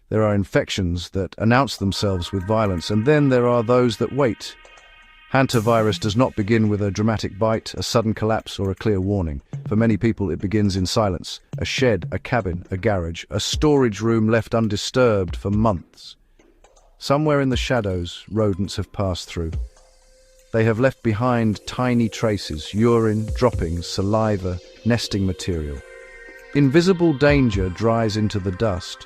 There are infections that announce themselves with violence, and then there are those that wait. Hantavirus does not begin with a dramatic bite, a sudden collapse, or a clear warning. For many people, it begins in silence. A shed, a cabin, a garage, a storage room left undisturbed for months. Somewhere in the shadows, rodents have passed through. They have left behind tiny traces, urine, droppings, saliva, nesting material. Invisible danger dries into the dust.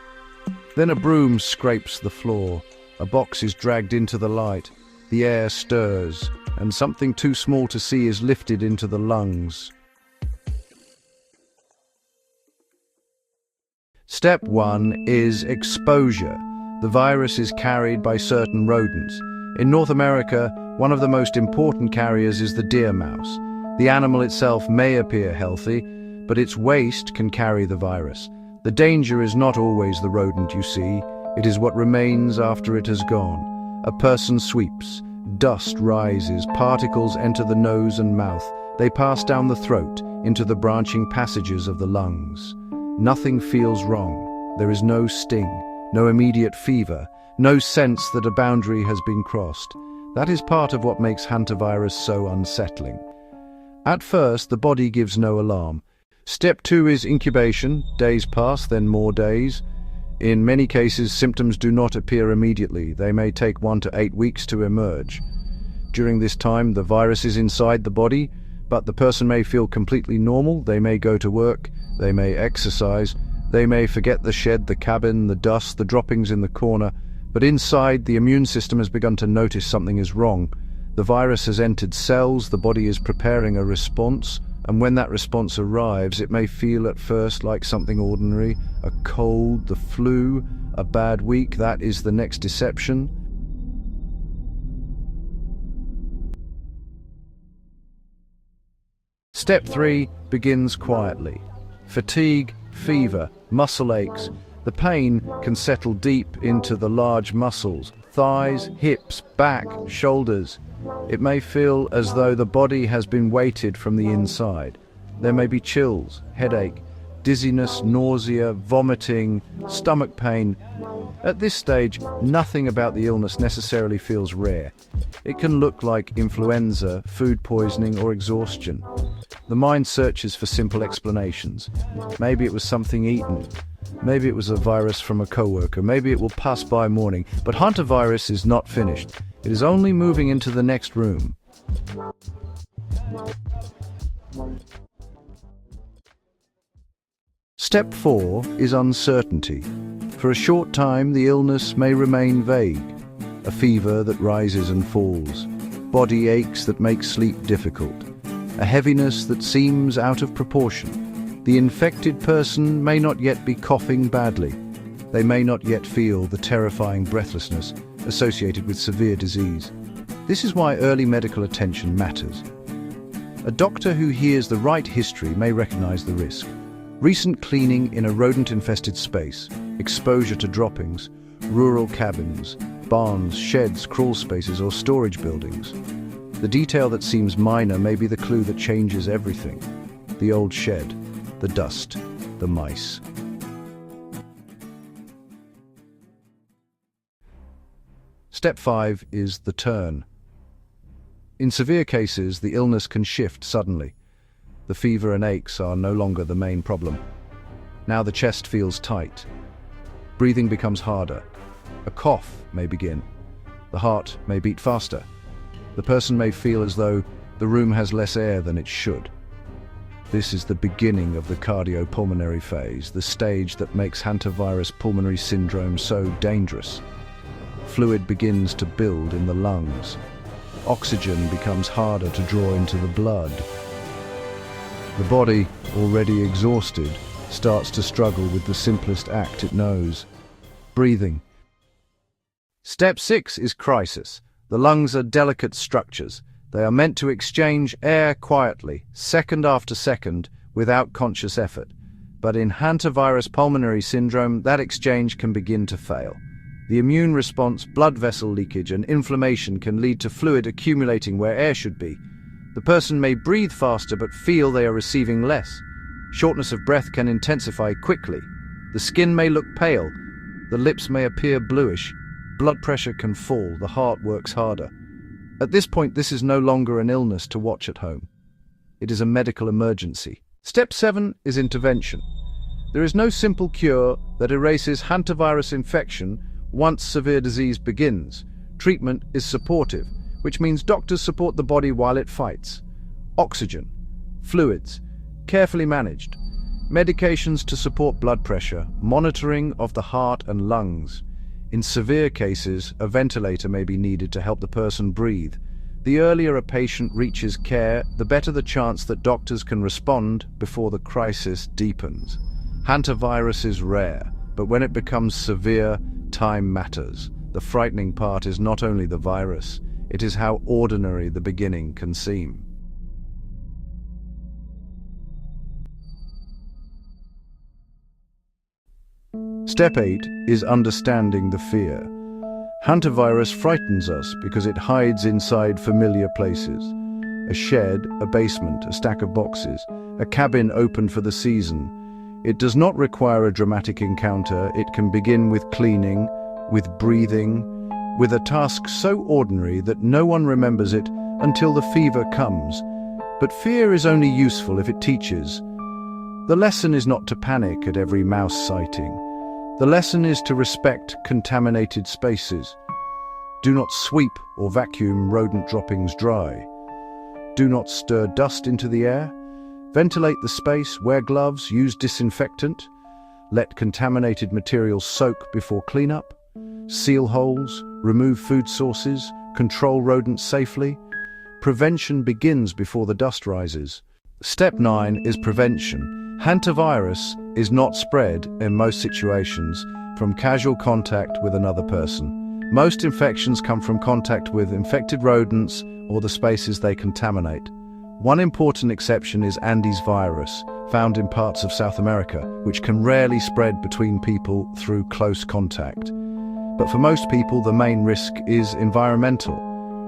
Then a broom scrapes the floor. A box is dragged into the light. The air stirs, and something too small to see is lifted into the lungs. Step 1 is exposure. The virus is carried by certain rodents. In North America, one of the most important carriers is the deer mouse. The animal itself may appear healthy, but its waste can carry the virus. The danger is not always the rodent you see, it is what remains after it has gone. A person sweeps, dust rises, particles enter the nose and mouth. They pass down the throat, into the branching passages of the lungs. Nothing feels wrong. There is no sting, no immediate fever, no sense that a boundary has been crossed. That is part of what makes hantavirus so unsettling. At first, the body gives no alarm. Step 2 is incubation. Days pass, then more days. In many cases, symptoms do not appear immediately. They may take 1 to 8 weeks to emerge. During this time, the virus is inside the body, but the person may feel completely normal. They may go to work, they may exercise, they may forget the shed, the cabin, the dust, the droppings in the corner, but inside, the immune system has begun to notice something is wrong. The virus has entered cells, the body is preparing a response, and when that response arrives, it may feel at first like something ordinary, a cold, the flu, a bad week. That is the next deception. Step 3 begins quietly. Fatigue, fever, muscle aches. The pain can settle deep into the large muscles, thighs, hips, back, shoulders. It may feel as though the body has been weighted from the inside. There may be chills, headache, dizziness, nausea, vomiting, stomach pain. At this stage, nothing about the illness necessarily feels rare. It can look like influenza, food poisoning, or exhaustion. The mind searches for simple explanations. Maybe it was something eaten. Maybe it was a virus from a coworker. Maybe it will pass by morning. But hantavirus is not finished. It is only moving into the next room. Step 4 is uncertainty. For a short time, the illness may remain vague. A fever that rises and falls. Body aches that make sleep difficult. A heaviness that seems out of proportion. The infected person may not yet be coughing badly. They may not yet feel the terrifying breathlessness associated with severe disease. This is why early medical attention matters. A doctor who hears the right history may recognize the risk. Recent cleaning in a rodent-infested space, exposure to droppings, rural cabins, barns, sheds, crawl spaces, or storage buildings. The detail that seems minor may be the clue that changes everything. The old shed, the dust, the mice. Step 5 is the turn. In severe cases, the illness can shift suddenly. The fever and aches are no longer the main problem. Now the chest feels tight. Breathing becomes harder. A cough may begin. The heart may beat faster. The person may feel as though the room has less air than it should. This is the beginning of the cardiopulmonary phase, the stage that makes hantavirus pulmonary syndrome so dangerous. Fluid begins to build in the lungs. Oxygen becomes harder to draw into the blood. The body, already exhausted, starts to struggle with the simplest act it knows: breathing. Step 6 is crisis. The lungs are delicate structures. They are meant to exchange air quietly, second after second, without conscious effort. But in hantavirus pulmonary syndrome, that exchange can begin to fail. The immune response, blood vessel leakage, and inflammation can lead to fluid accumulating where air should be. The person may breathe faster but feel they are receiving less. Shortness of breath can intensify quickly. The skin may look pale. The lips may appear bluish. Blood pressure can fall. The heart works harder. At this point, this is no longer an illness to watch at home. It is a medical emergency. Step 7 is intervention. There is no simple cure that erases hantavirus infection once severe disease begins. Treatment is supportive, which means doctors support the body while it fights. Oxygen, fluids, carefully managed. Medications to support blood pressure, monitoring of the heart and lungs. In severe cases, a ventilator may be needed to help the person breathe. The earlier a patient reaches care, the better the chance that doctors can respond before the crisis deepens. Hantavirus is rare, but when it becomes severe, time matters. The frightening part is not only the virus, it is how ordinary the beginning can seem. Step 8 is understanding the fear. Hantavirus frightens us because it hides inside familiar places. A shed, a basement, a stack of boxes, a cabin opened for the season. It does not require a dramatic encounter. It can begin with cleaning, with breathing, with a task so ordinary that no one remembers it until the fever comes. But fear is only useful if it teaches. The lesson is not to panic at every mouse sighting. The lesson is to respect contaminated spaces. Do not sweep or vacuum rodent droppings dry. Do not stir dust into the air. Ventilate the space, wear gloves, use disinfectant. Let contaminated materials soak before cleanup. Seal holes, remove food sources, control rodents safely. Prevention begins before the dust rises. Step 9 is prevention. Hantavirus is not spread, in most situations, from casual contact with another person. Most infections come from contact with infected rodents or the spaces they contaminate. One important exception is Andes virus, found in parts of South America, which can rarely spread between people through close contact. But for most people, the main risk is environmental.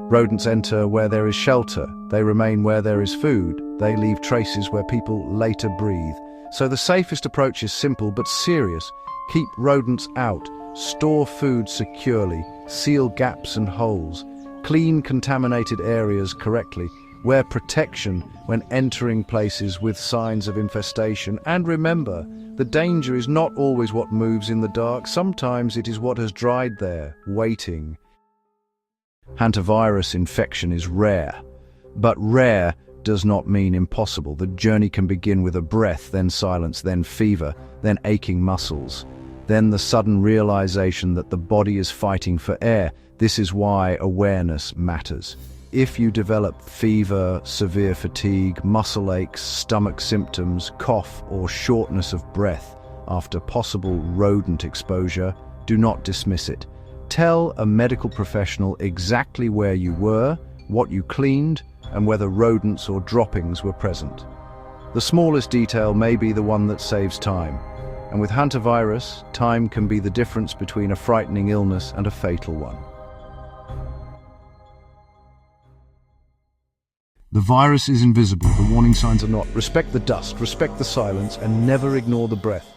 Rodents enter where there is shelter, they remain where there is food, they leave traces where people later breathe. So the safest approach is simple but serious. Keep rodents out, store food securely, seal gaps and holes, clean contaminated areas correctly, wear protection when entering places with signs of infestation, and remember, the danger is not always what moves in the dark, sometimes it is what has dried there, waiting. Hantavirus infection is rare, but rare does not mean impossible. The journey can begin with a breath, then silence, then fever, then aching muscles, then the sudden realization that the body is fighting for air. This is why awareness matters. If you develop fever, severe fatigue, muscle aches, stomach symptoms, cough, or shortness of breath after possible rodent exposure, do not dismiss it. Tell a medical professional exactly where you were, what you cleaned, and whether rodents or droppings were present. The smallest detail may be the one that saves time. And with hantavirus, time can be the difference between a frightening illness and a fatal one. The virus is invisible, the warning signs are not. Respect the dust, respect the silence, and never ignore the breath.